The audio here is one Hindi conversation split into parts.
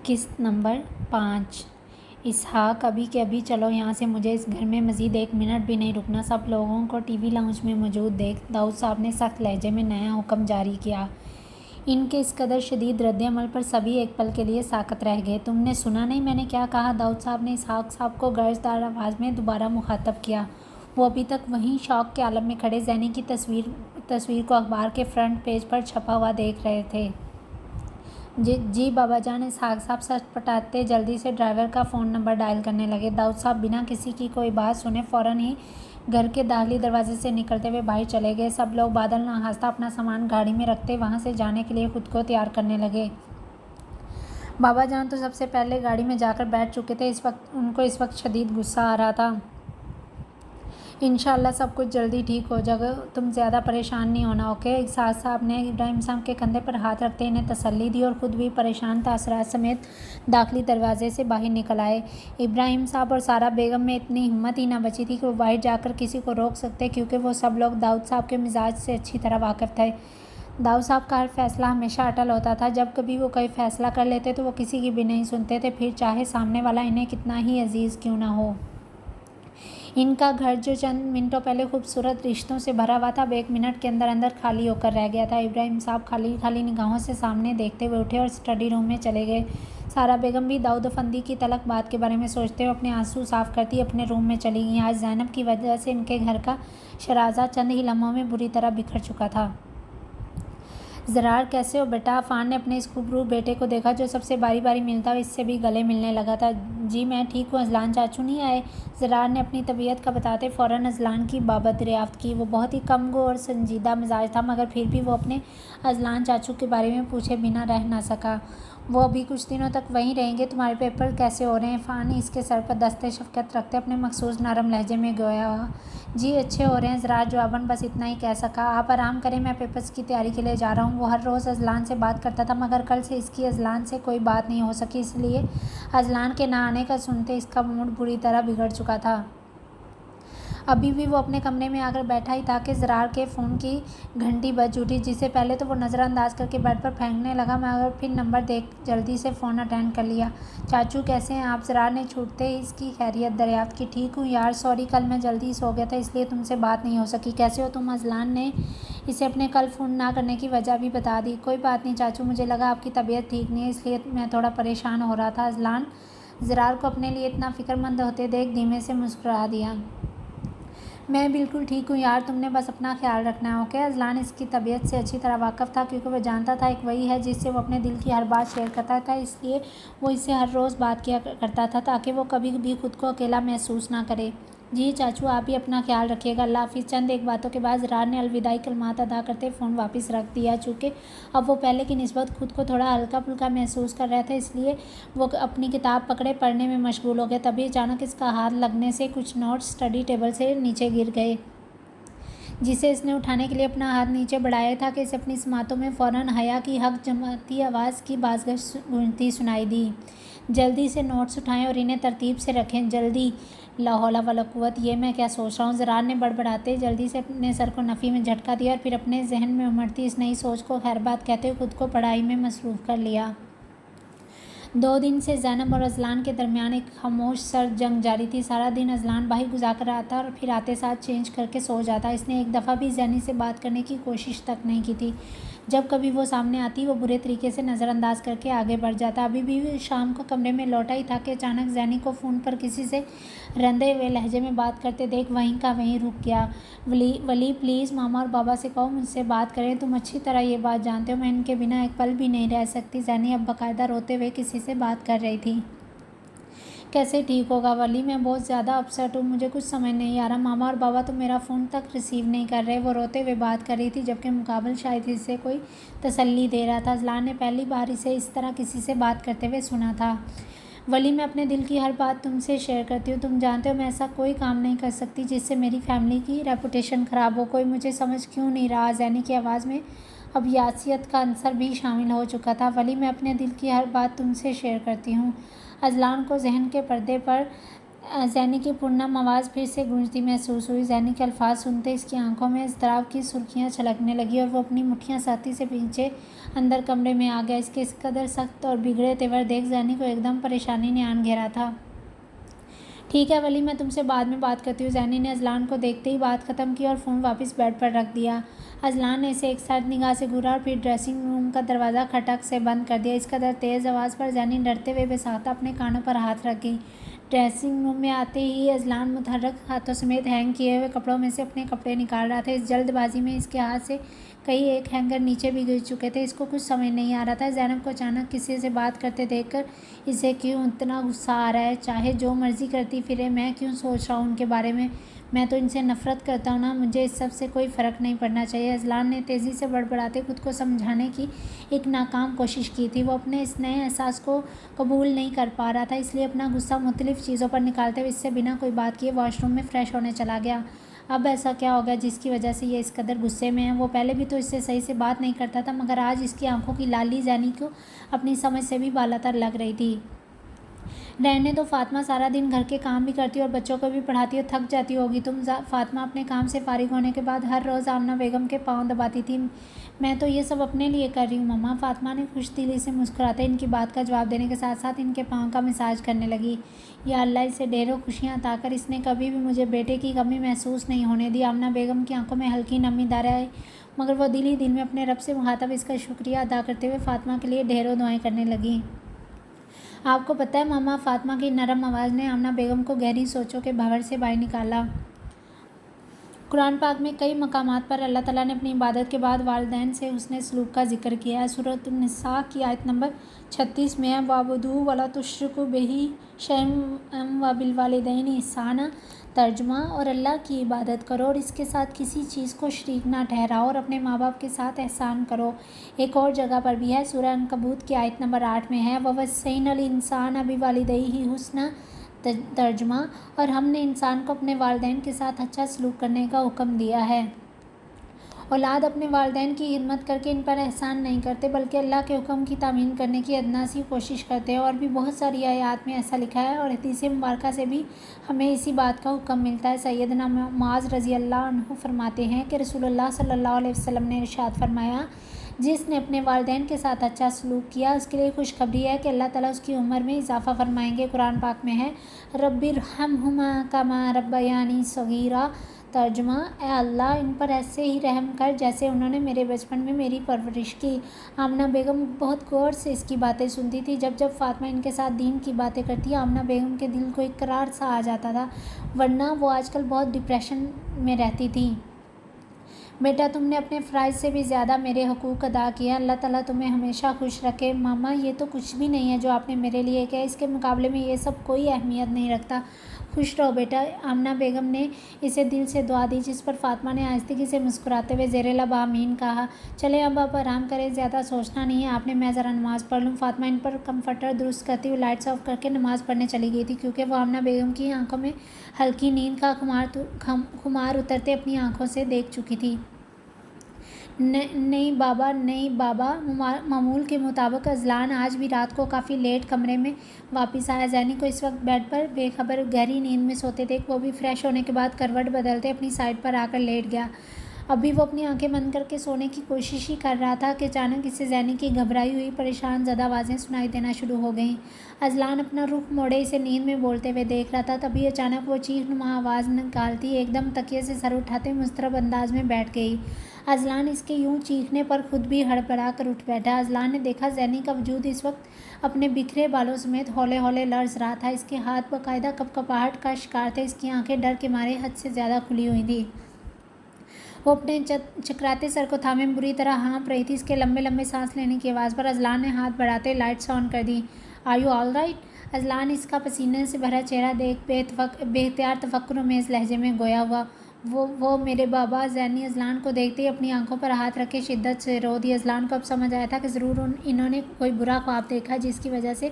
किस्त नंबर 5। इसहाक, अभी के अभी चलो यहाँ से, मुझे इस घर में मज़ीद 1 मिनट भी नहीं रुकना। सब लोगों को टीवी लाउंज में मौजूद देख दाऊद साहब ने सख्त लहजे में नया हुक्म जारी किया। इनके इस कदर शदीद रद्द-ए-अमल पर सभी एक पल के लिए साकत रह गए। तुमने सुना नहीं मैंने क्या कहा? दाऊद साहब ने इसहाक साहब को गर्जदार आवाज़ में दोबारा मुखातब किया। वो अभी तक वहीं शौक के आलम में खड़े ज़ैनी की तस्वीर को अखबार के फ्रंट पेज पर छपा हुआ देख रहे थे। जी बाबाजान, इसहाक साहब सटपटाते जल्दी से ड्राइवर का फ़ोन नंबर डायल करने लगे। दाऊद साहब बिना किसी की कोई बात सुने फ़ौरन ही घर के दाखिली दरवाजे से निकलते हुए बाहर चले गए। सब लोग बादल नाखास्ता अपना सामान गाड़ी में रखते वहाँ से जाने के लिए खुद को तैयार करने लगे। बाबाजान तो सबसे पहले गाड़ी में जाकर बैठ चुके थे। उनको इस वक्त शदीद गुस्सा आ रहा था। इंशाअल्लाह सब कुछ जल्दी ठीक हो जाएगा, तुम ज़्यादा परेशान नहीं होना, ओके? इसहाक साहब ने इब्राहिम साहब के कंधे पर हाथ रखते इन्हें तसल्ली दी और ख़ुद भी परेशान तासरात समेत दाखिली दरवाजे से बाहर निकल आए। इब्राहिम साहब और सारा बेगम में इतनी हिम्मत ही ना बची थी कि वो बाहर जाकर किसी को रोक सकते, क्योंकि वो सब लोग दाऊद साहब के मिजाज से अच्छी तरह वाकिफ़ थे। दाऊद साहब का हर फैसला हमेशा अटल होता था। जब कभी वो कोई फ़ैसला कर लेते तो वो किसी की भी नहीं सुनते थे, फिर चाहे सामने वाला इन्हें कितना ही अजीज़ क्यों ना हो। इनका घर जो चंद मिनटों पहले खूबसूरत रिश्तों से भरा हुआ था, अब 1 मिनट के अंदर अंदर खाली होकर रह गया था। इब्राहिम साहब खाली खाली निगाहों से सामने देखते हुए उठे और स्टडी रूम में चले गए। सारा बेगम भी दाऊद अफंदी की तलक बात के बारे में सोचते हुए अपने आंसू साफ करती अपने रूम में चली गई। आज ज़ैनब की वजह से इनके घर का शराजा चंद ही लम्हों में बुरी तरह बिखर चुका था। ज़रार, कैसे हो बेटा? अफ़ान ने अपने इस खूबरू बेटे को देखा जो सबसे बारी बारी मिलता हुआ इससे भी गले मिलने लगा था। जी मैं ठीक हूँ, अज़लान चाचू नहीं आए? ज़रार ने अपनी तबीयत का बताते फ़ौरन अज़लान की बाबत दरियाफ़्त की। वो बहुत ही कमगो और संजीदा मिजाज था, मगर फिर भी वो अपने अज़लान चाचू के बारे में पूछे बिना रह ना सका। वो अभी कुछ दिनों तक वहीं रहेंगे। तुम्हारे पेपर कैसे हो रहे हैं? फ़ान ने इसके सर पर दस्ते शफ़क़त रखते अपने मखसूस नरम लहजे में गोया। जी अच्छे हो रहे हैं। ज़रार जवाबन बस इतना ही कह सका। आप आराम करें, मैं पेपर्स की तैयारी के लिए जा रहा हूँ। वो हर रोज़ अज़लान से बात करता था, मगर कल से इसकी अज़लान से कोई बात नहीं हो सकी, इसलिए अज़लान के ना आने का सुनते इसका मूड बुरी तरह बिगड़ चुका था। अभी भी वो अपने कमरे में आकर बैठा ही था कि ज़रार के फ़ोन की घंटी बज उठी, जिसे पहले तो वो नज़रअंदाज करके बेड पर फेंकने लगा, मगर फिर नंबर देख जल्दी से फ़ोन अटेंड कर लिया। चाचू कैसे हैं आप? ज़रार ने छूटते ही इसकी खैरियत दरियाफ़्त की। ठीक हूँ यार, सॉरी कल मैं जल्दी सो गया था इसलिए तुमसे बात नहीं हो सकी। कैसे हो तुम? अज़लान ने इसे अपने कल फ़ोन ना करने की वजह भी बता दी। कोई बात नहीं चाचू, मुझे लगा आपकी तबीयत ठीक नहीं है इसलिए मैं थोड़ा परेशान हो रहा था। अज़लान ज़रार को अपने लिए इतना फ़िक्रमंद होते देख धीमे से मुस्कुरा दिया। मैं बिल्कुल ठीक हूँ यार, तुमने बस अपना ख्याल रखना है, ओके? अज़लान इसकी तबीयत से अच्छी तरह वाकिफ़ था, क्योंकि वह जानता था एक वही है जिससे वो अपने दिल की हर बात शेयर करता था, इसलिए वो इससे हर रोज़ बात किया करता था ताकि वो कभी भी खुद को अकेला महसूस ना करे। जी चाचू, आप भी अपना ख्याल रखिएगा, अल्लाह हाफ़िज़। चंद एक बातों के बाद ज़रार ने अलविदाई कलमात अदा करते फ़ोन वापस रख दिया। चूँकि अब वो पहले की निस्बत खुद को थोड़ा हल्का फुल्का महसूस कर रहा था, इसलिए वो अपनी किताब पकड़े पढ़ने में मशगूल हो गया। तभी अचानक इसका हाथ लगने से कुछ नोट्स स्टडी टेबल से नीचे गिर गए, जिसे इसने उठाने के लिए अपना हाथ नीचे बढ़ाया था कि इसे अपनी समातों में फ़ौरन हया की हक जमाती आवाज़ की बाज़गश गूंजती सुनाई दी। जल्दी से नोट्स उठाएं और इन्हें तरतीब से रखें, जल्दी। ला हौला वला कुव्वत, ये मैं क्या सोच रहा हूँ? ज़रार ने बड़बड़ाते जल्दी से अपने सर को नफ़ी में झटका दिया और फिर अपने जहन में उमड़ती इस नई सोच को खैरबात कहते हुए खुद को पढ़ाई में मसरूफ़ कर लिया। 2 दिन से ज़ैनब और अज़लान के दरमियान एक खामोश सर्द जंग जारी थी। सारा दिन अज़लान बाहर गुजार कर आता और फिर आते साथ चेंज करके सो जाता। इसने एक दफ़ा भी ज़ैनी से बात करने की कोशिश तक नहीं की थी। जब कभी वो सामने आती वो बुरे तरीके से नज़रअंदाज करके आगे बढ़ जाता। अभी भी शाम को कमरे में लौटा ही था कि अचानक ज़ैनी को फ़ोन पर किसी से रंधे हुए लहजे में बात करते देख वहीं का वहीं रुक गया। वली प्लीज़ मामा और बाबा से कहो मुझसे बात करें, तुम अच्छी तरह ये बात जानते हो मैं इनके बिना एक पल भी नहीं रह सकती। ज़ैनी अब बाकायदा रोते हुए किसी से बात कर रही थी। कैसे ठीक होगा वली, मैं बहुत ज़्यादा अपसेट हूँ, मुझे कुछ समझ नहीं आ रहा। मामा और बाबा तो मेरा फ़ोन तक रिसीव नहीं कर रहे। वो रोते हुए बात कर रही थी, जबकि मुकाबल शायद इसे कोई तसल्ली दे रहा था। अज़लान ने पहली बार इसे इस तरह किसी से बात करते हुए सुना था। वली, मैं अपने दिल की हर बात तुमसे शेयर करती हूँ, तुम जानते हो मैं ऐसा कोई काम नहीं कर सकती जिससे मेरी फैमिली की रेपुटेशन ख़राब हो। कोई मुझे समझ क्यों नहीं रहा? ज़ैनी की आवाज़ में अब यासियत का अंसर भी शामिल हो चुका था। वली, मैं अपने दिल की हर बात तुमसे शेयर करती हूँ। अज़लान को जहन के पर्दे पर ज़ैनी की पूर्णम आवाज़ फिर से गूंजती महसूस हुई। ज़ैनी के अल्फाज सुनते इसकी आंखों में इज़्तिराब की सुर्खियाँ छलकने लगी और वो अपनी मुट्ठियाँ सख्ती से पीछे अंदर कमरे में आ गया। इसके इस कदर सख्त और बिगड़े तेवर देख ज़ैनी को एकदम परेशानी ने आन घेरा था। ठीक है वली, मैं तुमसे बाद में बात करती हूँ। ज़ैनी ने अजलान को देखते ही बात ख़त्म की और फ़ोन वापस बेड पर रख दिया। अजलान ने इसे एक साथ निगाह से घूरा और फिर ड्रेसिंग रूम का दरवाज़ा खटक से बंद कर दिया। इस कदर तेज़ आवाज़ पर ज़ैनी डरते हुए बेसाख्ता अपने कानों पर हाथ रख गई। ड्रेसिंग रूम में आते ही अजलान मुतहर्रिक हाथों समेत हैंग किए हुए कपड़ों में से अपने कपड़े निकाल रहा था। इस जल्दबाजी में इसके हाथ से कई एक हैंगर नीचे भी गिर चुके थे। इसको कुछ समझ नहीं आ रहा था। ज़ैनब को अचानक किसी से बात करते देखकर इसे क्यों इतना गुस्सा आ रहा है। चाहे जो मर्ज़ी करती फिरे, मैं क्यों सोच रहा हूँ उनके बारे में। मैं तो इनसे नफ़रत करता हूँ ना, मुझे इस सब से कोई फ़र्क नहीं पड़ना चाहिए। अजलान ने तेज़ी से बड़बड़ाते खुद को समझाने की एक नाकाम कोशिश की थी। वो अपने इस नए एहसास को कबूल नहीं कर पा रहा था, इसलिए अपना गुस्सा मुख्तलिफ़ चीज़ों पर निकालते हुए इससे बिना कोई बात किए वॉशरूम में फ़्रेश होने चला गया। अब ऐसा क्या हो गया जिसकी वजह से ये इस कदर गुस्से में है। वो पहले भी तो इससे सही से बात नहीं करता था, मगर आज इसकी आंखों की लाली ज़ैनी को अपनी समझ से भी बालातर लग रही थी। रहने दो फ़ातिमा, सारा दिन घर के काम भी करती और बच्चों को भी पढ़ाती और थक जाती होगी तुम। फ़ातिमा अपने काम से फारिग होने के बाद हर रोज़ आमना बेगम के पाँव दबाती थी। मैं तो ये सब अपने लिए कर रही हूँ मम्मा। फ़ातिमा ने खुशदिली से मुस्कुराते इनकी बात का जवाब देने के साथ साथ इनके पाँव का मसाज करने लगी। या अल्लाह इसे ढेरों खुशियाँ अता कर, इसने कभी भी मुझे बेटे की कमी महसूस नहीं होने दी। आमना बेगम की आंखों में हल्की नमी दार आई, मगर वह दिल ही दिल में अपने रब से मुखातब इसका शुक्रिया अदा करते हुए फ़ातिमा के लिए ढेरों दुआएं करने लगी। आपको पता है मामा, फ़ातिमा की नरम आवाज़ ने आमना बेगम को गहरी सोचों के भंवर से बाहर निकाला। कुरान पाक में कई मकामात पर अल्लाह ताला ने अपनी इबादत के बाद वालिदैन से हुस्ने सलूक का जिक्र किया है। सूरत निसा की आयत नंबर 36 में है वाबुदू वला तुश्रिकू बिही शैअन व बिल वालिदैनि ihसाना। तर्जुमा, और अल्लाह की इबादत करो और इसके साथ किसी चीज़ को शरीक ना ठहराओ और अपने माँ बाप के साथ एहसान करो। एक और जगह पर भी है, सूरह अनकबूत की आयत नंबर 8 में है ववस्सैनल इंसान बिवालिदैहि हुस्ना। तर्जुमा, और हमने इंसान को अपने वालिदैन के साथ अच्छा सलूक करने का हुक्म दिया है। औलाद अपने वालिदैन की खिदमत करके इन पर एहसान नहीं करते, बल्कि अल्लाह के हुक्म की तामील करने की अदना सी कोशिश करते हैं। और भी बहुत सारी आयत में ऐसा लिखा है और हदीस मुबारका से भी हमें इसी बात का हुक्म मिलता है। सैयदना मुआज़ रज़ी अल्लाह अन्हु फरमाते हैं कि रसूलुल्लाह सल्लल्लाहु अलैहि वसल्लम ने इरशाद फरमाया, जिसने अपने वालिदैन के साथ अच्छा सलूक किया उसके लिए खुशखबरी है कि अल्लाह ताला उसकी उम्र में इजाफ़ा फरमाएंगे। कुरान पाक में है रब्बिरहम्हुमा कमा रब्बयानी सगीरा। तर्जुमा, ए अल्लाह इन पर ऐसे ही रहम कर जैसे उन्होंने मेरे बचपन में मेरी परवरिश की। आमना बेगम बहुत गौर से इसकी बातें सुनती थी। जब जब फ़ातिमा इनके साथ दीन की बातें करती, आमना बेगम के दिल को एक करार सा आ जाता था, वरना वो आजकल बहुत डिप्रेशन में रहती थी। बेटा, तुमने अपने फ़राइज़ से भी ज़्यादा मेरे हकूक़ अदा किए। अल्लाह ताला तुम्हें हमेशा खुश रखे। मामा, ये तो कुछ भी नहीं है जो आपने मेरे लिए किया, इसके मुकाबले में ये सब कोई अहमियत नहीं रखता। खुश रहो बेटा। आमना बेगम ने इसे दिल से दुआ दी, जिस पर फ़ातिमा ने आहिस्तगी से मुस्कुराते हुए ज़ेरे लब आमीन कहा। चले अब आप आराम करें, ज़्यादा सोचना नहीं है आपने, मैं ज़रा नमाज़ पढ़ लूँ। फ़ातिमा इन पर कम्फर्टर दुरुस्त करती हुई लाइट्स ऑफ करके नमाज़ पढ़ने चली गई थी, क्योंकि वो आमना बेगम की आंखों में हल्की नींद का खुमार उतरते अपनी आंखों से देख चुकी थी। नहीं बाबा, नहीं बाबा। मामूल के मुताबिक अजलान आज भी रात को काफ़ी लेट कमरे में वापस आया। ज़ैनी को इस वक्त बेड पर बेखबर गहरी नींद में सोते देख वो भी फ्रेश होने के बाद करवट बदलते अपनी साइड पर आकर लेट गया। अभी वो अपनी आंखें बंद करके सोने की कोशिश ही कर रहा था कि अचानक इससे ज़ैनी की घबराई हुई परेशान ज़दा आवाज़ें सुनाई देना शुरू हो गईं। अजलान अपना रुख मोड़े इसे नींद में बोलते हुए देख रहा था। तभी अचानक वो चीख नुमा आवाज़ निकालती एकदम तकिए से सर उठाते मुस्तरब अंदाज में बैठ गई। अजलान इसके यूं चीखने पर खुद भी हड़बड़ा कर उठ बैठा। अजलान ने देखा ज़ैनी का वजूद इस वक्त अपने बिखरे बालों समेत हौले हौले लर्ज़ रहा था। इसके हाथ बाकायदा कपकपाहट का शिकार थे। इसकी आंखें डर के मारे हद से ज़्यादा खुली हुई थी। वो अपने चकराते सर को थामे बुरी तरह हाँप रही थी। इसके लंबे लंबे सांस लेने की आवाज़ पर अजलान ने हाथ बढ़ाते लाइट्स ऑन कर दी। Are you all right? Ajlan इसका पसीने से भरा चेहरा देख बेख्तियार तफक्कुर में इस लहजे में गोया हुआ। वो मेरे बाबा। ज़ैनी अजलान को देखते ही अपनी आंखों पर हाथ रखे शिद्दत से रो दी। अजलान को अब समझ आया था कि ज़रूर इन्होंने कोई बुरा ख्वाब देखा जिसकी वजह से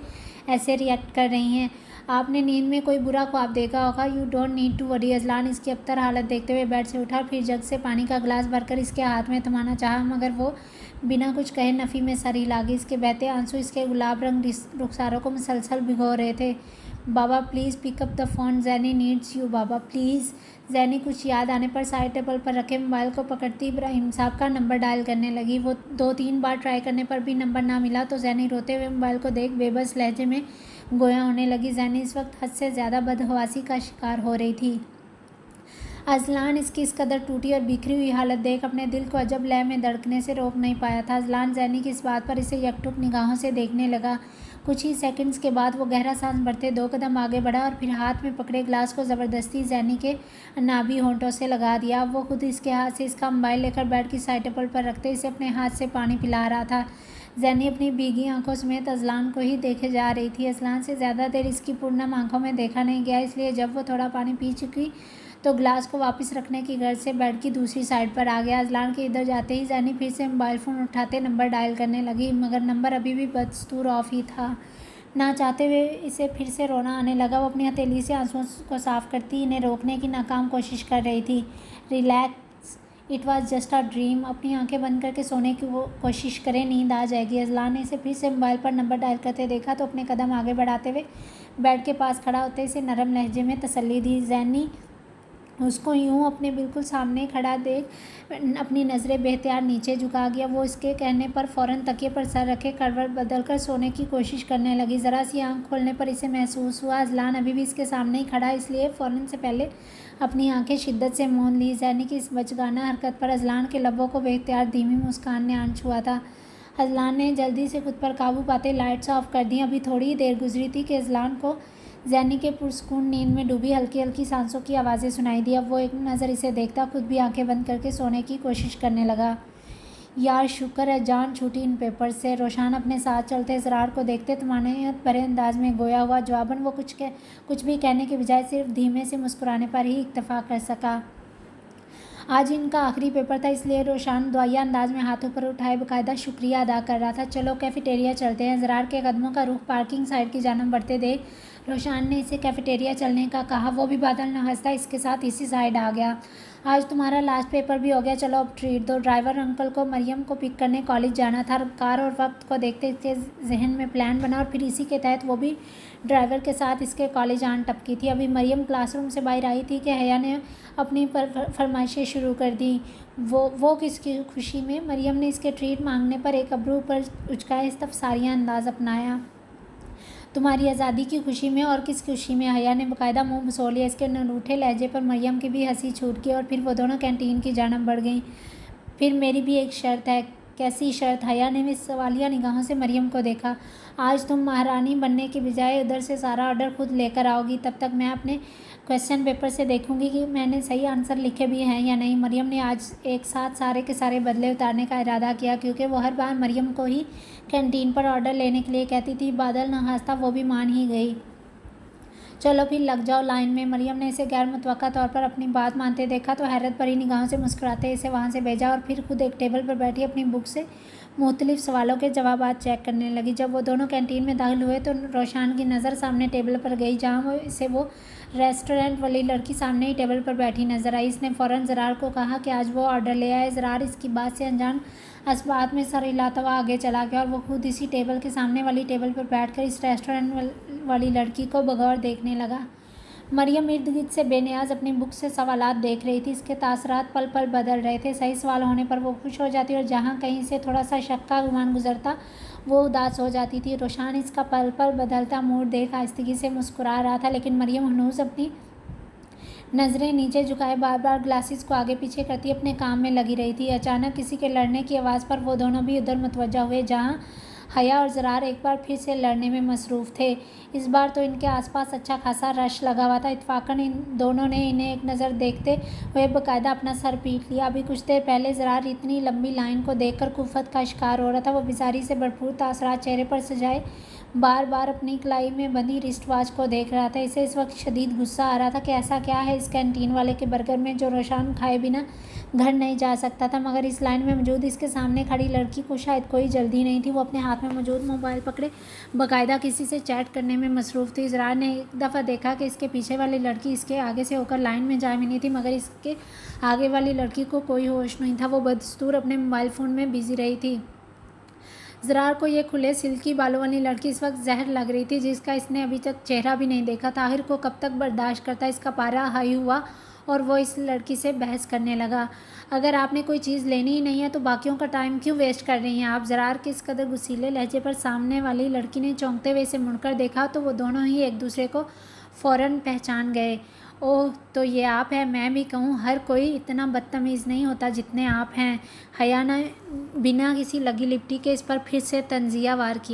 ऐसे रिएक्ट कर रही हैं। आपने नींद में कोई बुरा ख्वाब देखा होगा, you don't need to worry. अजलान इसकी अबतर हालत देखते हुए बेड से उठा, फिर जग से पानी का गिलास भरकर इसके हाथ में थमाना चाहा, मगर वो बिना कुछ कहे नफ़ी में सर हिला गई। इसके बहते आंसू इसके गुलाब रंग रुखसारों को मुसलसल भिगो रहे थे। बाबा please pick up the phone, Jenny needs you बाबा प्लीज़। जैनी कुछ याद आने पर साइड टेबल पर रखे मोबाइल को पकड़ती इब्राहिम साहब का नंबर डायल करने लगी। वो 2-3 बार ट्राई करने पर भी नंबर ना मिला तो जैनी रोते हुए मोबाइल को देख बेबस लहजे में गोया होने लगी। जैनी इस वक्त हद से ज़्यादा बदहवासी का शिकार हो रही थी। अजलान इसकी इस कदर टूटी और बिखरी हुई हालत देख अपने दिल को अजब लय में धड़कने से रोक नहीं पाया था। अजलान जैनी की इस बात पर इसे यकटुक निगाहों से देखने लगा। कुछ ही सेकंड्स के बाद वो गहरा सांस भरते 2 कदम आगे बढ़ा और फिर हाथ में पकड़े ग्लास को ज़बरदस्ती जैनी के नाभि होंठों से लगा दिया। अब वो खुद इसके हाथ से इसका मोबाइल लेकर बेड की साइड टेबल पर रखते इसे अपने हाथ से पानी पिला रहा था। जैनी अपनी भीगी आंखों समेत अजलान को ही देखे जा रही थी। अजलान से ज़्यादा देर इसकी पूर्णम आंखों में देखा नहीं गया, इसलिए जब वो थोड़ा पानी पी चुकी तो ग्लास को वापस रखने की गर्ज से बेड की दूसरी साइड पर आ गया। अजलान के इधर जाते ही जैनी फिर से मोबाइल फ़ोन उठाते नंबर डायल करने लगी, मगर नंबर अभी भी बदस्तूर ऑफ ही था। ना चाहते हुए इसे फिर से रोना आने लगा। वो अपनी हथेली से आंसुओं को साफ करती इन्हें रोकने की नाकाम कोशिश कर रही थी। Relax, it was just a dream. अपनी आंखें बंद करके सोने की वो कोशिश करें, नींद आ जाएगी। अजलान ने इसे फिर से मोबाइल पर नंबर डायल करते देखा तो अपने कदम आगे बढ़ाते हुए बेड के पास खड़ा होते इसे नरम लहजे में तसल्ली दी। जैनी उसको यूं अपने बिल्कुल सामने खड़ा देख अपनी नज़रें बेहतियार नीचे झुका गया। वो इसके कहने पर फ़ौरन तकिए पर सर रखे करवट बदलकर सोने की कोशिश करने लगी। ज़रा सी आंख खोलने पर इसे महसूस हुआ अजलान अभी भी इसके सामने ही खड़ा, इसलिए फ़ौरन से पहले अपनी आंखें शिद्दत से मूंद ली। जैनी की इस बचगाना हरकत पर अजलान के लबों को बेहतियार धीमी मुस्कान ने आन छुआ था। अजलान ने जल्दी से खुद पर काबू पाते लाइट्स ऑफ कर दी। अभी थोड़ी ही देर गुजरी थी कि अजलान को जैनी के पुरस्कून नींद में डूबी हल्की हल्की सांसों की आवाज़ें सुनाई दी। अब वो एक नज़र इसे देखता खुद भी आंखें बंद करके सोने की कोशिश करने लगा। यार शुक्र है जान छूटी इन पेपर से। रोशान अपने साथ चलते ज़रार को देखते तमानियत भरे अंदाज में गोया हुआ। जवाबन वो कुछ भी कहने के बजाय सिर्फ धीमे से मुस्कुराने पर ही इक्तफा कर सका। आज इनका आखिरी पेपर था, इसलिए रोशान दुआया अंदाज में हाथ ऊपर उठाए बाकायदा शुक्रिया अदा कर रहा था। चलो कैफ़ेटेरिया चलते हैं। ज़रार के कदमों का रुख पार्किंग साइड की जानब बढ़ते देख रोशान ने इसे कैफ़ेटेरिया चलने का कहा। वो भी बादल न हंसता इसके साथ इसी साइड आ गया। आज तुम्हारा लास्ट पेपर भी हो गया, चलो अब ट्रीट दो। ड्राइवर अंकल को मरियम को पिक करने कॉलेज जाना था। कार और वक्त को देखते इसके जहन में प्लान बना और फिर इसी के तहत वो भी ड्राइवर के साथ इसके कॉलेज आन टपकी थी। अभी मरियम क्लासरूम से बाहर आई थी कि हया ने अपनी फरमाइशें शुरू कर दी। वो किसकी खुशी में? मरियम ने इसके ट्रीट मांगने पर एक अब्रू ऊपर उचकाए इस्तफसारिया अंदाज अपनाया। तुम्हारी आज़ादी की खुशी में और किस खुशी में? हया ने बाकायदा मुंह बसोल लिया। इसके नरूठे लहजे पर मरियम की भी हंसी छूट गई और फिर वो दोनों कैंटीन की जानब बढ़ गईं। फिर मेरी भी एक शर्त है। कैसी शर्त? हया ने भी सवालिया निगाहों से मरियम को देखा। आज तुम महारानी बनने के बजाय उधर से सारा ऑर्डर खुद लेकर आओगी। तब तक मैं अपने क्वेश्चन पेपर से देखूंगी कि मैंने सही आंसर लिखे भी हैं या नहीं। मरियम ने आज एक साथ सारे के सारे बदले उतारने का इरादा किया, क्योंकि वो हर बार मरियम को ही कैंटीन पर ऑर्डर लेने के लिए कहती थी। बादल न हंसता, वो भी मान ही गई। चलो फिर लग जाओ लाइन में। मरियम ने इसे गैर मुतवक्का तौर पर अपनी बात मानते देखा तो हैरत भरी निगाहों से मुस्कुराते इसे वहाँ से भेजा और फिर खुद एक टेबल पर बैठी अपनी बुक से मुख्तलिफ सवालों के जवाब चेक करने लगी। जब वो दोनों कैंटीन में दाखिल हुए तो रोशान की नज़र सामने टेबल पर गई, जहाँ वो रेस्टोरेंट वाली लड़की सामने ही टेबल पर बैठी नजर आई। इसने फ़ौरन ज़रार को कहा कि आज वो ऑर्डर ले आए। ज़रार इसकी बात से अनजान अस्बात में सर हिलाता हुआ आगे चला गया और वो खुद इसी टेबल के सामने वाली टेबल पर बैठकर इस रेस्टोरेंट वाली लड़की को बगौर देखने लगा। मरियम इर्द गिर्द से बेनियाज अपनी बुक से सवालात देख रही थी। इसके तासरात पल पल बदल रहे थे। सही सवाल होने पर वो खुश हो जाती और जहाँ कहीं से थोड़ा सा शक का गुमान गुजरता वो उदास हो जाती थी। रोशान इसका पल पल बदलता मूड देख आहिस्तगी से मुस्कुरा रहा था, लेकिन मरियम हनूज अपनी नज़रें नीचे झुकाए बार बार ग्लासेस को आगे पीछे करती अपने काम में लगी रही थी। अचानक किसी के लड़ने की आवाज़ पर वो दोनों भी उधर मुतवज्जा हुए, जहाँ हया और ज़रार एक बार फिर से लड़ने में मसरूफ़ थे। इस बार तो इनके आसपास अच्छा खासा रश लगा हुआ था। इत्फाकन इन दोनों ने इन्हें एक नज़र देखते हुए बाकायदा अपना सर पीट लिया। अभी कुछ देर पहले ज़रार इतनी लंबी लाइन को देखकर कुफ़त का शिकार हो रहा था। वो बेचारी से भरपूर तासरात चेहरे पर सजाए बार बार अपनी कलाई में बंधी रिस्ट वॉच को देख रहा था। इसे इस वक्त शदीद गुस्सा आ रहा था कि ऐसा क्या है इस कैंटीन वाले के बर्गर में जो रोशान खाए बिना घर नहीं जा सकता था। मगर इस लाइन में मौजूद इसके सामने खड़ी लड़की को शायद कोई जल्दी नहीं थी। वो अपने हाथ में मौजूद मोबाइल पकड़े बाकायदा किसी से चैट करने में मसरूफ़ थी। ज़रार ने एक दफ़ा देखा कि इसके पीछे वाली लड़की इसके आगे से होकर लाइन में जा मिली थी, मगर इसके आगे वाली लड़की को कोई होश नहीं था। वो बदस्तूर अपने मोबाइल फ़ोन में बिज़ी रही थी। ज़रार को ये खुले सिल्की बालों वाली लड़की इस वक्त जहर लग रही थी, जिसका इसने अभी तक चेहरा भी नहीं देखा था। आखिर को कब तक बर्दाश्त करता। इसका पारा हाई हुआ और वो इस लड़की से बहस करने लगा। अगर आपने कोई चीज़ लेनी ही नहीं है तो बाकियों का टाइम क्यों वेस्ट कर रही हैं आप। ज़रार के इस कदर गुस्सीले लहजे पर सामने वाली लड़की ने चौंकते हुए इसे मुड़कर देखा तो वो दोनों ही एक दूसरे को फ़ौरन पहचान गए। ओह, तो ये आप हैं। मैं भी कहूँ हर कोई इतना बदतमीज़ नहीं होता जितने आप हैं। हया ने बिना किसी लगी लिपटी के इस पर फिर से तंजिया वार किया।